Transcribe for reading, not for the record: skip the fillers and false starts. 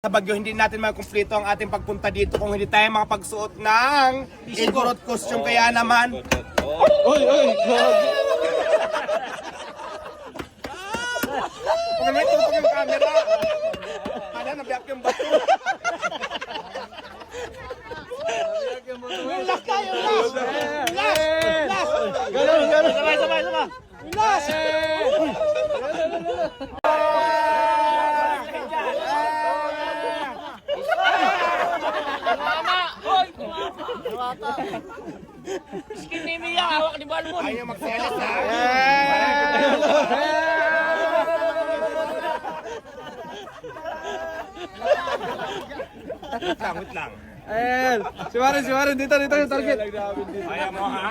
Sa Baguio, hindi natin makumpleto ang ating pagpunta dito kung hindi tayo makapagsuot ng Igorot costume. Kaya naman, Oy, oy! kung naman tutok yung camera, ano, nabiyak yung bato. Last tayo, last! Last! Ganun, ganun! Sabay, sabay, sabay! Last! Skin ni Mia, hawak ni Balmon. Ayaw magselos ha. Wait lang. Ayan! Si Warren, dito yung target! Ayaw mo ha?